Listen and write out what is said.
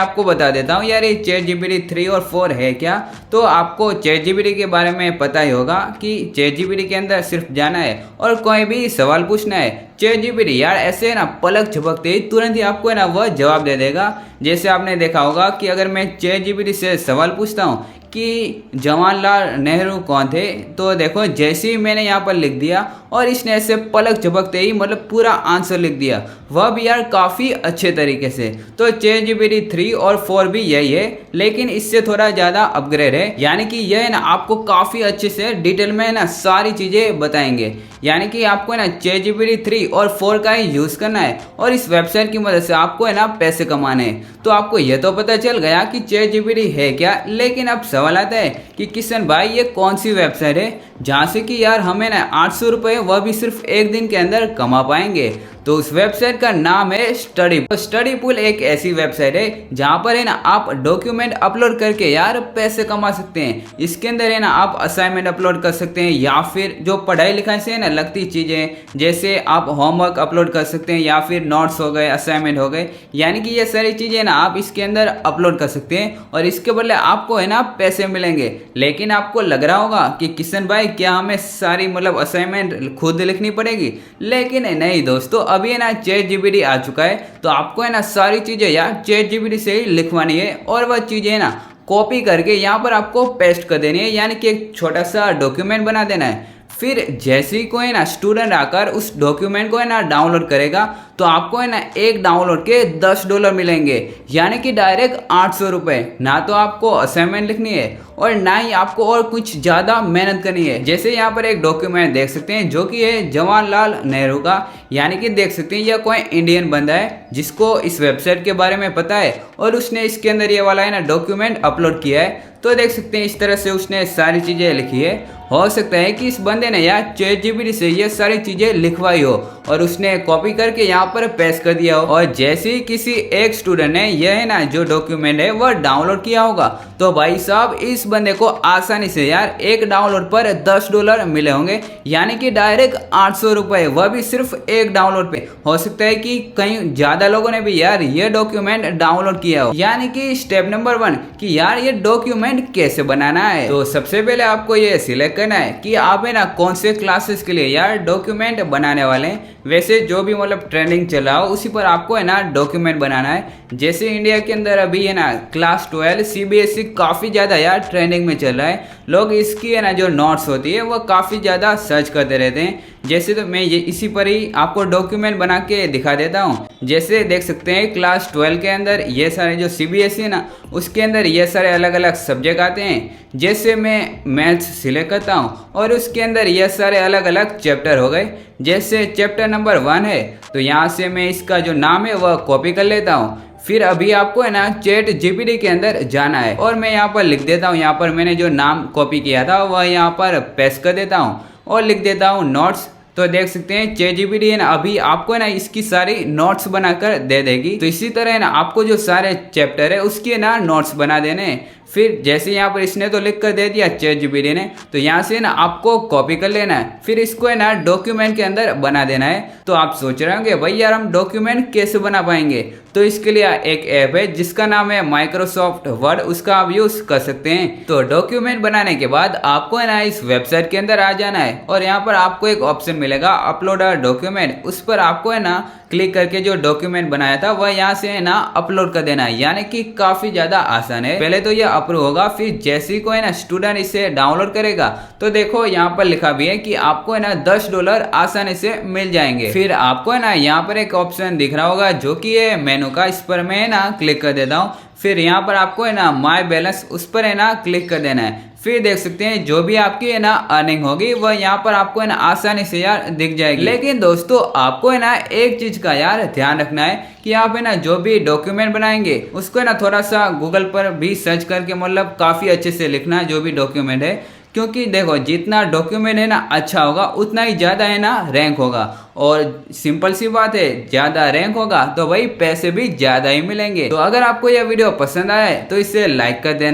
आपको बता देता हूँ यार, ये चैट जीपीटी 3 और 4 है क्या। तो आपको चैट जीपीटी के बारे में पता ही होगा कि चैट जीपीटी के अंदर सिर्फ जाना है और कोई भी सवाल पूछना है। चैट जीपीटी यार ऐसे ना पलक झपकते ही तुरंत ही आपको है ना वह जवाब दे देगा। जैसे आपने देखा होगा कि अगर मैं चैट जीपीटी से सवाल पूछता हूँ कि जवाहरलाल नेहरू कौन थे, तो देखो जैसे ही मैंने यहाँ पर लिख दिया और इसने ऐसे पलक झपकते ही मतलब पूरा आंसर लिख दिया, वह भी यार काफ़ी अच्छे तरीके से। तो चैट जीपीटी 3 और 4 भी यही है, लेकिन इससे थोड़ा ज़्यादा अपग्रेड है। यानी कि यह है ना आपको काफ़ी अच्छे से डिटेल में ना सारी चीज़ें बताएंगे। यानी कि आपको है ना चैट जीपीटी 3 और 4 का ही यूज़ करना है और इस वेबसाइट की मदद से आपको है ना पैसे कमाने हैं। तो आपको यह तो पता चल गया कि चैट जीपीटी है क्या, लेकिन अब सवाल आता है कि किशन भाई ये कौन सी वेबसाइट है जहाँ से कि यार हमें ना 800 रुपये वह भी सिर्फ एक दिन के अंदर कमा पाएंगे। तो उस वेबसाइट का नाम है स्टडी। तो स्टडी पूल एक ऐसी वेबसाइट है जहाँ पर है ना आप डॉक्यूमेंट अपलोड करके यार पैसे कमा सकते हैं। इसके अंदर है ना आप असाइनमेंट अपलोड कर सकते हैं या फिर जो पढ़ाई लिखाई से है ना लगती चीज़ें, जैसे आप होमवर्क अपलोड कर सकते हैं या फिर नोट्स हो गए, असाइनमेंट हो गए, यानी कि ये सारी चीज़ें ना आप इसके अंदर अपलोड कर सकते हैं और इसके बदले आपको है ना पैसे मिलेंगे। लेकिन आपको लग रहा होगा कि किशन भाई क्या हमें सारी मतलब असाइनमेंट खुद लिखनी पड़ेगी, लेकिन नहीं दोस्तों, अभी है ना चैट जीपीटी आ चुका है। तो आपको है ना सारी चीज़ें यार चैट जीपीटी से ही लिखवानी है और वह चीज़ें है ना कॉपी करके यहाँ पर आपको पेस्ट कर देनी है, यानी कि एक छोटा सा डॉक्यूमेंट बना देना है। फिर जैसे ही कोई ना स्टूडेंट आकर उस डॉक्यूमेंट को है ना डाउनलोड करेगा तो आपको है ना एक डाउनलोड के $10 मिलेंगे, यानी कि डायरेक्ट 800 रुपये। ना तो आपको असाइनमेंट लिखनी है और ना ही आपको और कुछ ज़्यादा मेहनत करनी है। जैसे यहाँ पर एक डॉक्यूमेंट देख सकते हैं जो कि है जवाहरलाल नेहरू का, यानी कि देख सकते हैं यह कोई इंडियन बंदा है जिसको इस वेबसाइट के बारे में पता है और उसने इसके अंदर ये वाला है ना डॉक्यूमेंट अपलोड किया है। तो देख सकते हैं इस तरह से उसने सारी चीज़ें लिखी है। हो सकता है कि इस बंदे ने यार चैट जीपीटी से ये सारी चीज़ें लिखवाई हो और उसने कॉपी करके यहाँ पर पेस्ट कर दिया हो और जैसे ही किसी एक स्टूडेंट ने यह है ना जो डॉक्यूमेंट है वह डाउनलोड किया होगा तो भाई साहब इस बंदे को आसानी से यार एक डाउनलोड पर $10 मिले होंगे, यानी कि डायरेक्ट 800 रुपये, वह भी सिर्फ एक डाउनलोड पे। हो सकता है कि कहीं ज़्यादा लोगों ने भी यार ये डॉक्यूमेंट डाउनलोड किया हो। यानी कि स्टेप नंबर 1 कि यार ये डॉक्यूमेंट कैसे बनाना है। तो सबसे पहले आपको ये सिलेक्ट करना है कि आप है ना कौन से क्लासेस के लिए यार डॉक्यूमेंट बनाने वाले हैं। वैसे जो भी मतलब ट्रेंडिंग चला हो उसी पर आपको है ना डॉक्यूमेंट बनाना है। जैसे इंडिया के अंदर अभी है ना क्लास 12 सीबीएसई काफ़ी ज़्यादा यार ट्रेंडिंग में चल रहा है। लोग इसकी है ना जो नोट्स होती है वह काफ़ी ज़्यादा सर्च करते रहते हैं। जैसे तो मैं ये इसी पर ही आपको डॉक्यूमेंट बना के दिखा देता हूँ। जैसे देख सकते हैं क्लास 12 के अंदर ये सारे जो सीबीएसई है ना उसके अंदर ये सारे अलग अलग सब्जेक्ट आते हैं। जैसे मैं मैथ्स सिलेक्ट करता हूँ और उसके अंदर ये सारे अलग अलग चैप्टर हो गए। जैसे चैप्टर नंबर 1 है तो यहाँ से मैं इसका जो नाम है वह कॉपी कर लेता हूँ। फिर अभी आपको है ना चैट जीपीटी के अंदर जाना है और मैं यहाँ पर लिख देता हूँ, यहाँ पर मैंने जो नाम कॉपी किया था वह यहाँ पर पेस्ट कर देता हूँ और लिख देता हूँ नोट्स। तो देख सकते हैं चैट जीपीटी है ना अभी आपको है ना इसकी सारी नोट्स बनाकर दे देगी। तो इसी तरह है ना आपको जो सारे चैप्टर है उसके ना नोट्स बना देने हैं। फिर जैसे यहाँ पर इसने तो लिख कर दे दिया चैट जीपीटी ने, तो यहाँ से ना आपको कॉपी कर लेना है। फिर इसको है ना डॉक्यूमेंट के अंदर बना देना है। तो आप सोच रहे होंगे भाई यार हम डॉक्यूमेंट कैसे बना पाएंगे, तो इसके लिए एक ऐप है जिसका नाम है माइक्रोसॉफ्ट वर्ड, उसका आप यूज कर सकते हैं। तो डॉक्यूमेंट बनाने के बाद आपको है ना इस वेबसाइट के अंदर आ जाना है और यहाँ पर आपको एक ऑप्शन मिलेगा अपलोड अ डॉक्यूमेंट। उस पर आपको है ना क्लिक करके जो डॉक्यूमेंट बनाया था वह यहाँ से है ना अपलोड कर देना है, यानी कि काफी ज्यादा आसान है। पहले तो ये अप्रूव होगा, फिर जैसे ही कोई ना स्टूडेंट इसे डाउनलोड करेगा तो देखो यहाँ पर लिखा भी है कि आपको है ना $10 आसानी से मिल जाएंगे। फिर आपको है ना यहाँ पर एक ऑप्शन दिख रहा होगा जो कि है मेनू का, इस पर मैं ना क्लिक कर देता हूँ। फिर यहाँ पर आपको है ना माई बैलेंस, उस पर है ना क्लिक कर देना है। फिर देख सकते हैं जो भी आपकी है ना अर्निंग होगी वह यहाँ पर आपको है ना आसानी से यार दिख जाएगी। लेकिन दोस्तों आपको है ना एक चीज का यार ध्यान रखना है कि आप है ना जो भी डॉक्यूमेंट बनाएंगे उसको है ना थोड़ा सा गूगल पर भी सर्च करके मतलब काफी अच्छे से लिखना है जो भी डॉक्यूमेंट है, क्योंकि देखो जितना डॉक्यूमेंट है ना अच्छा होगा उतना ही ज़्यादा है ना रैंक होगा। और सिंपल सी बात है, ज़्यादा रैंक होगा तो भाई पैसे भी ज़्यादा ही मिलेंगे। तो अगर आपको यह वीडियो पसंद आए तो इसे लाइक कर देना।